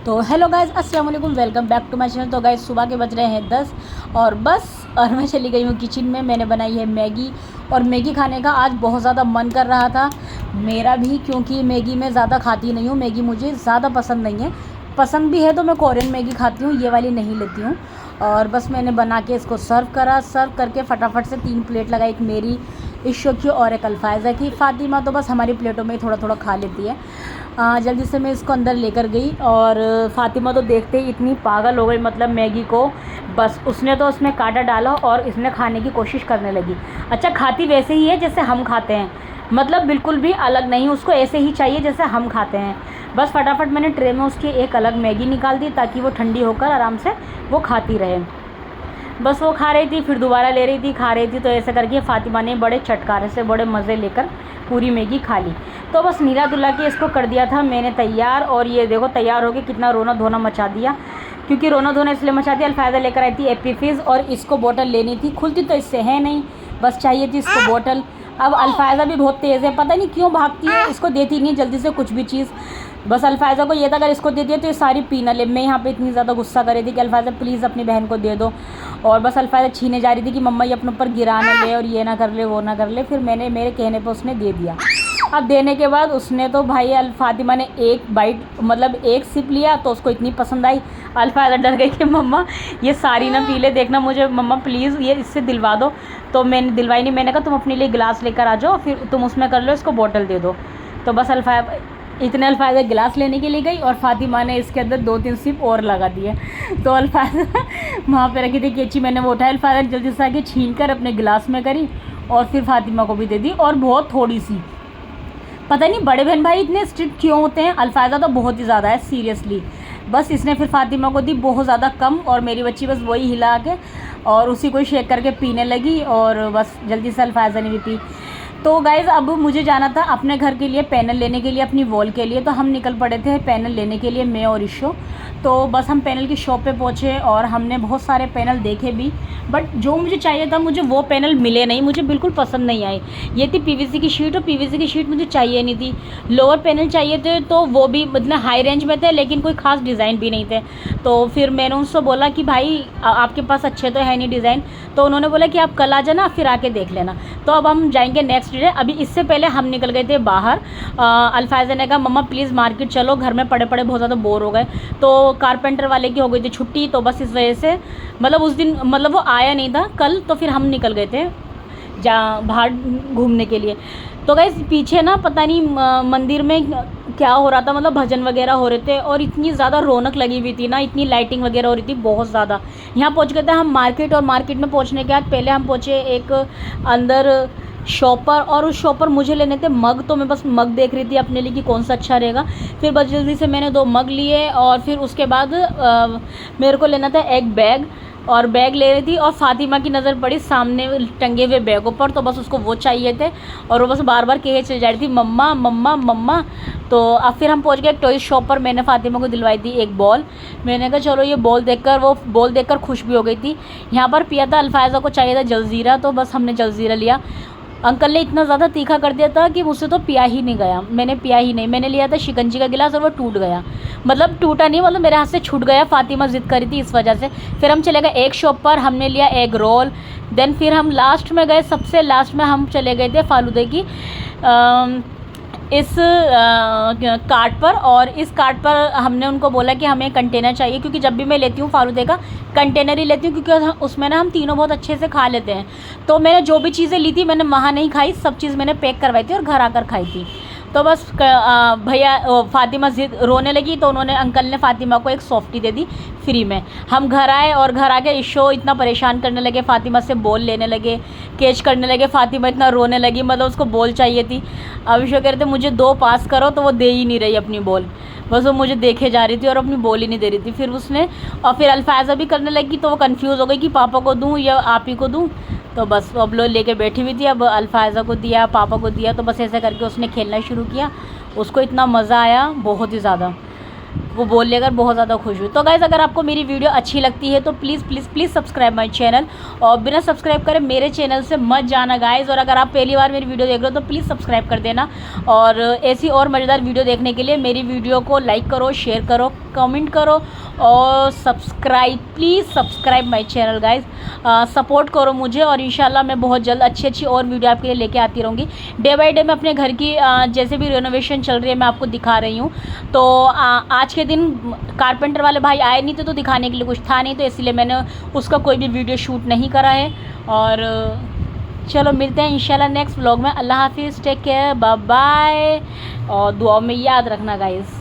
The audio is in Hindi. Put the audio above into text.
तो हेलो गाइज़, अस्सलाम वालेकुम, welcome back to my channel. तो गाइज़ सुबह के बज रहे हैं 10 और मैं चली गई हूँ किचन में। मैंने बनाई है मैगी और मैगी खाने का आज बहुत ज़्यादा मन कर रहा था मेरा भी, क्योंकि मैगी मैं ज़्यादा खाती नहीं हूँ। मैगी मुझे ज़्यादा पसंद नहीं है, पसंद भी है तो मैं कोरियन मैगी खाती हूँ, ये वाली नहीं लेती हूँ। और बस मैंने बना के इसको सर्व करा। सर्व करके फटाफट से 3 प्लेट लगाई, एक मेरी, इशो की और एक अल्फायज़ा की। फ़ातिमा तो बस हमारी प्लेटों में ही थोड़ा थोड़ा खा लेती है। जल्दी से मैं इसको अंदर लेकर गई और फ़ातिमा तो देखते ही इतनी पागल हो गई, मतलब मैगी को बस उसने तो उसमें कांटा डाला और इसने खाने की कोशिश करने लगी। अच्छा, खाती वैसे ही है जैसे हम खाते हैं, मतलब बिल्कुल भी अलग नहीं, उसको ऐसे ही चाहिए जैसे हम खाते हैं। बस फटाफट मैंने ट्रे में उसकी एक अलग मैगी निकाल दी ताकि वो ठंडी होकर आराम से वो खाती रहे। बस वो खा रही थी, फिर दोबारा ले रही थी, खा रही थी। तो ऐसे करके फ़ातिमा ने बड़े चटकारे से, बड़े मज़े लेकर पूरी मैगी खा ली। तो बस नीला धुला के इसको कर दिया था मैंने तैयार। और ये देखो तैयार हो गई, कितना रोना धोना मचा दिया। क्योंकि रोना धोना इसलिए मचा दिया, अल्फायदा लेकर आई थी एप्पी फिज़ और इसको बोतल लेनी थी, खुलती तो इससे है नहीं, बस चाहिए थी इसको बोतल। अब अल्फायदा भी बहुत तेज़ है, पता नहीं क्यों भागती है, इसको देती नहीं जल्दी से कुछ भी चीज़। बस अल्फायजा को ये था अगर इसको दे दिया तो ये सारी पी ना ले। मैं यहाँ पे इतनी ज़्यादा गुस्सा कर रही थी कि अल्फायजा प्लीज़ अपनी बहन को दे दो। और बस अल्फायजा छीने जा रही थी कि मम्मा ये अपने ऊपर गिरा ना ले और ये ना कर ले, वो ना कर ले। फिर मैंने, मेरे कहने पर उसने दे दिया। अब देने के बाद उसने तो भाई फ़ातिमा ने एक बाइट, मतलब एक सिप लिया तो उसको इतनी पसंद आई। अल्फायजा डर गई कि मम्मा ये सारी ना पी ले, देखना मुझे मम्मा प्लीज़ ये इससे दिलवा दो। तो मैंने दिलवाई नहीं, मैंने कहा तुम अपने लिए गिलास लेकर आ जाओ, फिर तुम उसमें कर लो, इसको बोतल दे दो। तो बस इतने अल्फायजा गिलास लेने के लिए गई और फ़ातिमा ने इसके अंदर 2-3 सिप और लगा दिए। तो अल्फायजा वहाँ पे रखी थी कैंची, मैंने वो उठाया, अल्फायजा जल्दी से आके छीन कर अपने गिलास में करी और फिर फ़ातिमा को भी दे दी। और बहुत थोड़ी सी, पता नहीं बड़े बहन भाई इतने स्ट्रिक्ट क्यों होते हैं। अल्फायजा तो बहुत ही ज़्यादा है सीरियसली। बस इसने फिर फ़ातिमा को दी बहुत ज़्यादा कम और मेरी बच्ची बस वही हिला के और उसी को ही शेक करके पीने लगी और बस जल्दी से अल्फायजा ने भी पी। तो गाइज़ अब मुझे जाना था अपने घर के लिए पैनल लेने के लिए, अपनी वॉल के लिए। तो हम निकल पड़े थे पैनल लेने के लिए, मैं और इशो। तो बस हम पैनल की शॉप पे पहुँचे और हमने बहुत सारे पैनल देखे भी, बट जो मुझे चाहिए था मुझे वो पैनल मिले नहीं, मुझे बिल्कुल पसंद नहीं आए। ये थी पीवीसी की शीट और पीवीसी की शीट मुझे चाहिए नहीं थी। लोअर पैनल चाहिए थे तो वो भी मतलब हाई रेंज में थे, लेकिन कोई ख़ास डिज़ाइन भी नहीं थे। तो फिर मैंने उनसे बोला कि भाई आपके पास अच्छे तो है नहीं डिज़ाइन। तो उन्होंने बोला कि आप कल आ जाना, फिर आके देख लेना। तो अब हम जाएंगे नेक्स्ट डे। अभी इससे पहले हम निकल गए थे बाहर। अल्फायजा ने कहा मम्मा प्लीज़ मार्केट चलो, घर में पड़े पड़े बहुत ज़्यादा बोर हो गए। तो कारपेंटर वाले की हो गई थी छुट्टी, तो बस इस वजह से मतलब उस दिन मतलब वो आया नहीं था कल, तो फिर हम निकल गए थे बाहर घूमने के लिए। तो गाइस पीछे ना पता नहीं मंदिर में क्या हो रहा था, मतलब भजन वगैरह हो रहे थे और इतनी ज़्यादा रौनक लगी हुई थी ना, इतनी लाइटिंग वगैरह हो रही थी बहुत ज़्यादा। यहाँ पहुँच गए थे हम मार्केट और मार्केट में पहुँचने के बाद पहले हम पहुँचे एक अंदर शॉप पर और उस शॉप पर मुझे लेने थे मग। तो मैं बस मग देख रही थी अपने लिए कि कौन सा अच्छा रहेगा। फिर बस जल्दी से मैंने 2 मग लिए और फिर उसके बाद मेरे को लेना था एक बैग और बैग ले रही थी और फ़ातिमा की नज़र पड़ी सामने टंगे हुए बैगों पर, तो बस उसको वो चाहिए थे और वो बस बार बार कहे चल जा रही थी मम्मा मम्मा मम्मा। तो अब फिर हम पहुंच गए एक टॉय शॉप पर। मैंने फ़ातिमा को दिलवाई थी एक बॉल। मैंने कहा चलो ये बॉल देखकर, वो बॉल देखकर खुश भी हो गई थी। यहाँ पर पिया था, अल्फायजा को चाहिए था जलजीरा, तो बस हमने जलजीरा लिया। अंकल ने इतना ज़्यादा तीखा कर दिया था कि मुझसे तो पिया ही नहीं गया, मैंने पिया ही नहीं। मैंने लिया था शिकंजी का गिलास और वो टूट गया, मतलब टूटा नहीं, मतलब मेरे हाथ से छूट गया। फ़ातिमा ज़िद करी थी इस वजह से। फिर हम चले गए एक शॉप पर, हमने लिया एग रोल। देन फिर हम लास्ट में गए, सबसे लास्ट में हम चले गए थे फालूदे की इस कार्ट पर। और इस कार्ट पर हमने उनको बोला कि हमें कंटेनर चाहिए, क्योंकि जब भी मैं लेती हूँ फालूदे का कंटेनर ही लेती हूँ, क्योंकि उसमें ना हम तीनों बहुत अच्छे से खा लेते हैं। तो मैंने जो भी चीज़ें ली थी मैंने वहाँ नहीं खाई, सब चीज़ मैंने पैक करवाई थी और घर आकर खाई थी। तो बस भैया फ़ातिमा जिद रोने लगी तो उन्होंने, अंकल ने फ़ातिमा को एक सॉफ्टी दे दी फ्री में। हम घर आए और घर आके इशो इतना परेशान करने लगे, फ़ातिमा से बॉल लेने लगे, कैच करने लगे। फ़ातिमा इतना रोने लगी, मतलब उसको बॉल चाहिए थी। अब इशो कह रहे थे मुझे 2 पास करो, तो वो दे ही नहीं रही अपनी बॉल, बस वो मुझे देखे जा रही थी और अपनी बॉल ही नहीं दे रही थी। फिर उसने और फिर अल्फायजा भी करने लगी, तो वो कंफ्यूज हो गई कि पापा को दूँ या आप ही को दूँ। तो बस अब लोग लेके बैठी हुई थी, अब अल्फायजा को दिया, पापा को दिया, तो बस ऐसे करके उसने खेलना शुरू किया। उसको इतना मज़ा आया बहुत ही ज़्यादा, वो बोल लेकर बहुत ज़्यादा खुश हुई। तो गाइज़ अगर आपको मेरी वीडियो अच्छी लगती है तो please please please subscribe my channel, और बिना सब्सक्राइब करे मेरे चैनल से मत जाना गाइज़। और अगर आप पहली बार मेरी वीडियो देख रहे हो तो प्लीज़ सब्सक्राइब कर देना, और ऐसी और मज़ेदार वीडियो देखने के लिए मेरी वीडियो को लाइक करो, शेयर करो, कमेंट करो और subscribe, please subscribe my channel guys. Support करो मुझे और इंशाल्लाह मैं बहुत जल्द अच्छी और वीडियो आपके लिए लेके आती रहूँगी। डे बाय डे मैं अपने घर की जैसे भी रेनोवेशन चल रही है मैं आपको दिखा रही हूँ। तो आज के दिन कारपेंटर वाले भाई आए नहीं थे तो दिखाने के लिए कुछ था नहीं, तो इसलिए मैंने उसका कोई भी वीडियो शूट नहीं करा है। और चलो मिलते हैं इंशाल्लाह नेक्स्ट व्लॉग में। अल्लाह हाफिज़, टेक केयर, बाय बाय और दुआओं में याद रखना गाइस।